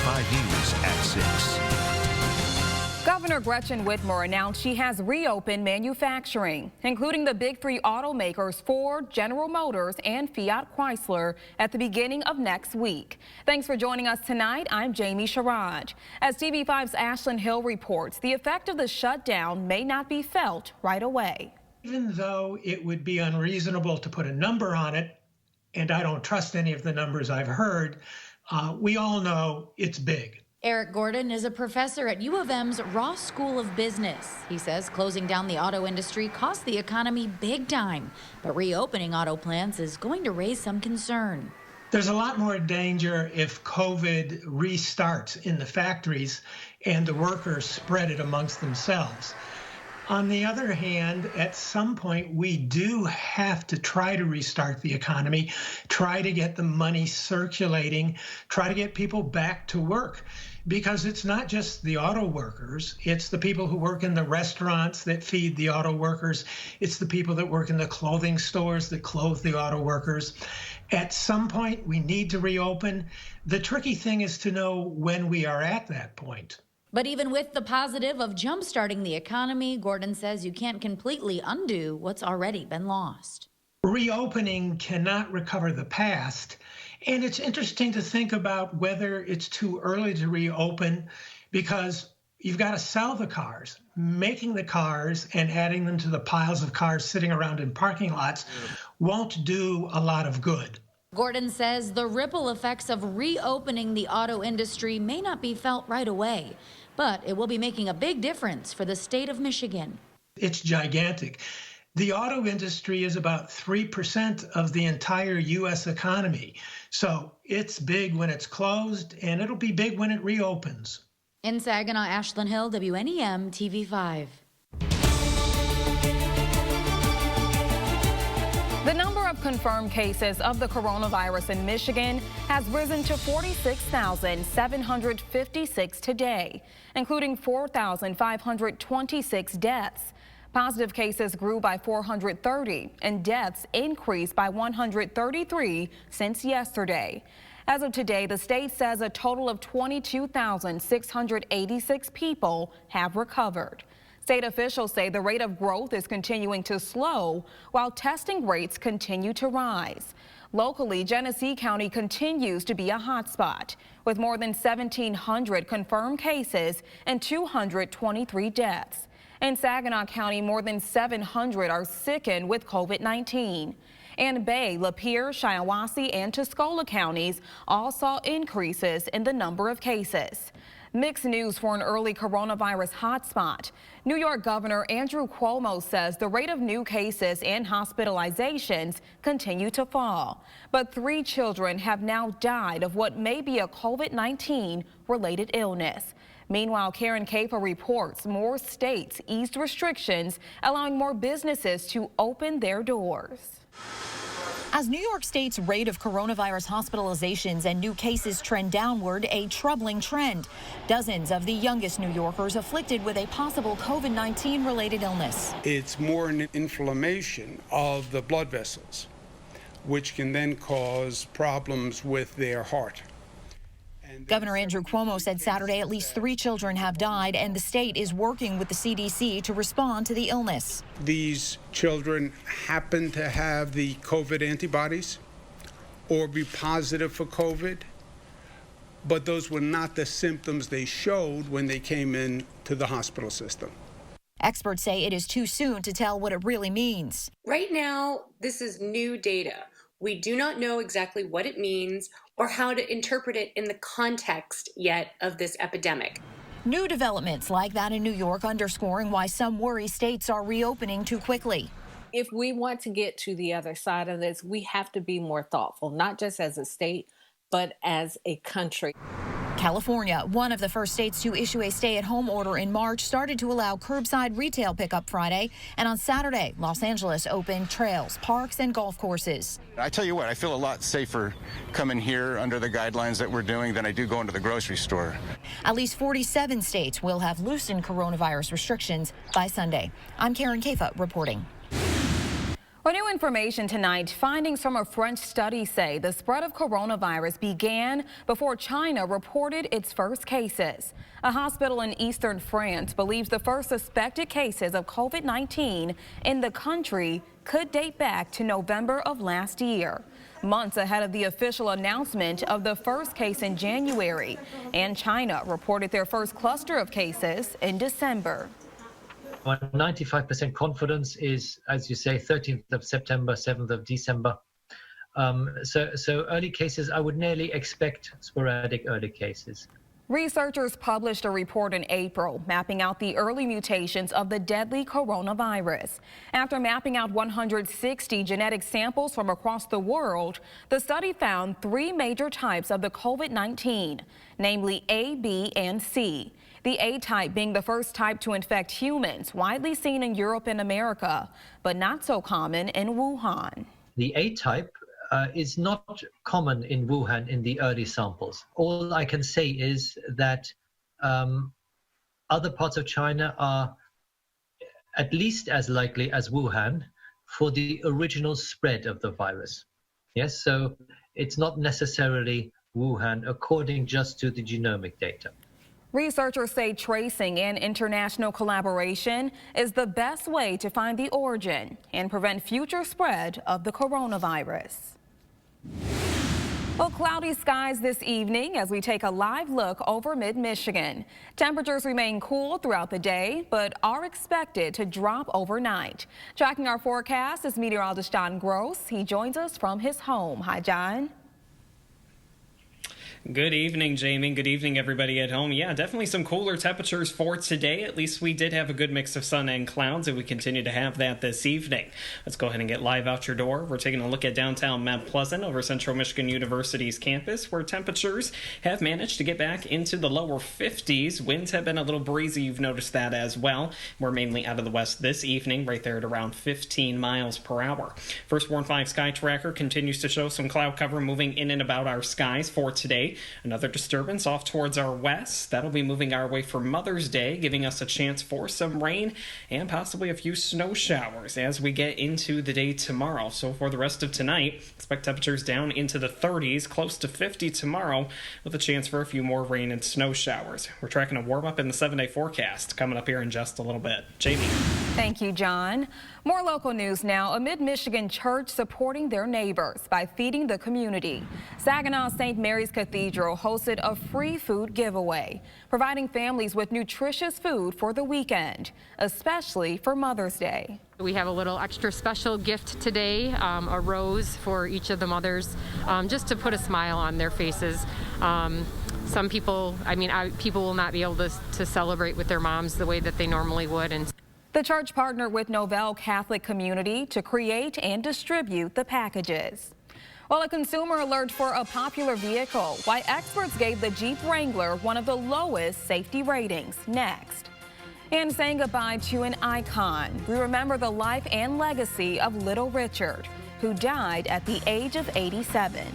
TV5 News at 6. Governor Gretchen Whitmer announced she has reopened manufacturing, including the big three automakers Ford, General Motors, and Fiat Chrysler at the beginning of next week. Thanks for joining us tonight. I'm Jamie Sherrod. As TV5's Ashlyn Hill reports, the effect of the shutdown may not be felt right away. Even though it would be unreasonable to put a number on it, and I don't trust any of the numbers I've heard, we all know it's big. Eric Gordon is a professor at U of M's Ross School of Business. He says closing down the auto industry cost the economy big time, but reopening auto plants is going to raise some concern. There's a lot more danger if COVID restarts in the factories and the workers spread it amongst themselves. On the other hand, at some point, we do have to try to restart the economy, try to get the money circulating, try to get people back to work. Because it's not just the auto workers, it's the people who work in the restaurants that feed the auto workers. It's the people that work in the clothing stores that clothe the auto workers. At some point, we need to reopen. The tricky thing is to know when we are at that point. But even with the positive of jump-starting the economy, Gordon says you can't completely undo what's already been lost. Reopening cannot recover the past. And it's interesting to think about whether it's too early to reopen because you've got to sell the cars. Making the cars and adding them to the piles of cars sitting around in parking lots won't do a lot of good. Gordon says the ripple effects of reopening the auto industry may not be felt right away, but it will be making a big difference for the state of Michigan. It's gigantic. The auto industry is about 3% of the entire U.S. economy. So it's big when it's closed, and it'll be big when it reopens. In Saginaw, Ashlyn Hill, WNEM TV5. The number of confirmed cases of the coronavirus in Michigan has risen to 46,756 today, including 4,526 deaths. Positive cases grew by 430 and deaths increased by 133 since yesterday. As of today, the state says a total of 22,686 people have recovered. State officials say the rate of growth is continuing to slow while testing rates continue to rise. Locally, Genesee County continues to be a hotspot with more than 1,700 confirmed cases and 223 deaths. In Saginaw County, more than 700 are sickened with COVID-19. And Bay, Lapeer, Shiawassee, and Tuscola counties all saw increases in the number of cases. Mixed news for an early coronavirus hotspot. New York Governor Andrew Cuomo says the rate of new cases and hospitalizations continue to fall. But 3 children have now died of what may be a COVID-19 related illness. Meanwhile, Karen Kafer reports more states eased restrictions, allowing more businesses to open their doors. As New York State's rate of coronavirus hospitalizations and new cases trend downward, a troubling trend. Dozens of the youngest New Yorkers afflicted with a possible COVID-19 related illness. It's more an inflammation of the blood vessels, which can then cause problems with their heart. Governor Andrew Cuomo said Saturday at least 3 children have died, and the state is working with the CDC to respond to the illness. These children happen to have the COVID antibodies or be positive for COVID, but those were not the symptoms they showed when they came in to the hospital system. Experts say it is too soon to tell what it really means. Right now, this is new data. We do not know exactly what it means or how to interpret it in the context yet of this epidemic. New developments like that in New York underscoring why some worry states are reopening too quickly. If we want to get to the other side of this, we have to be more thoughtful, not just as a state, but as a country. California, one of the first states to issue a stay-at-home order in March, started to allow curbside retail pickup Friday. And on Saturday, Los Angeles opened trails, parks, and golf courses. I tell you what, I feel a lot safer coming here under the guidelines that we're doing than I do going to the grocery store. At least 47 states will have loosened coronavirus restrictions by Sunday. I'm Karen Kafa reporting. Well, new information tonight. Findings from a French study say the spread of coronavirus began before China reported its first cases. A hospital in eastern France believes the first suspected cases of COVID-19 in the country could date back to November of last year, months ahead of the official announcement of the first case in January. And China reported their first cluster of cases in December. My 95% confidence is, as you say, 13th of September, 7th of December. So early cases, I would nearly expect sporadic early cases. Researchers published a report in April mapping out the early mutations of the deadly coronavirus. After mapping out 160 genetic samples from across the world, the study found 3 major types of the COVID-19, namely A, B, and C. The A type being the first type to infect humans, widely seen in Europe and America, but not so common in Wuhan. The A type is not common in Wuhan in the early samples. All I can say is that other parts of China are at least as likely as Wuhan for the original spread of the virus. Yes, so it's not necessarily Wuhan according just to the genomic data. Researchers say tracing and international collaboration is the best way to find the origin and prevent future spread of the coronavirus. Well, cloudy skies this evening as we take a live look over mid-Michigan. Temperatures remain cool throughout the day, but are expected to drop overnight. Tracking our forecast is meteorologist John Gross. He joins us from his home. Hi, John. Good evening, Jamie. Good evening, everybody at home. Yeah, definitely some cooler temperatures for today. At least we did have a good mix of sun and clouds, and we continue to have that this evening. Let's go ahead and get live out your door. We're taking a look at downtown Mount Pleasant over Central Michigan University's campus, where temperatures have managed to get back into the lower 50s. Winds have been a little breezy. You've noticed that as well. We're mainly out of the west this evening, right there at around 15 miles per hour. First Warn 5 Sky Tracker continues to show some cloud cover moving in and about our skies for today. Another disturbance off towards our west. That'll be moving our way for Mother's Day, giving us a chance for some rain and possibly a few snow showers as we get into the day tomorrow. So for the rest of tonight, expect temperatures down into the 30s, close to 50 tomorrow, with a chance for a few more rain and snow showers. We're tracking a warm up in the 7-day forecast coming up here in just a little bit. Jamie. Thank you, John. More local news now. A mid-Michigan church supporting their neighbors by feeding the community. Saginaw St. Mary's Cathedral hosted a free food giveaway, providing families with nutritious food for the weekend, especially for Mother's Day. We have a little extra special gift today, a rose for each of the mothers, just to put a smile on their faces. Some people, people will not be able to celebrate with their moms the way that they normally would. And the church partnered with Novell Catholic Community to create and distribute the packages. Well, a consumer alert for a popular vehicle. Why experts gave the Jeep Wrangler one of the lowest safety ratings. Next. And saying goodbye to an icon. We remember the life and legacy of Little Richard, who died at the age of 87.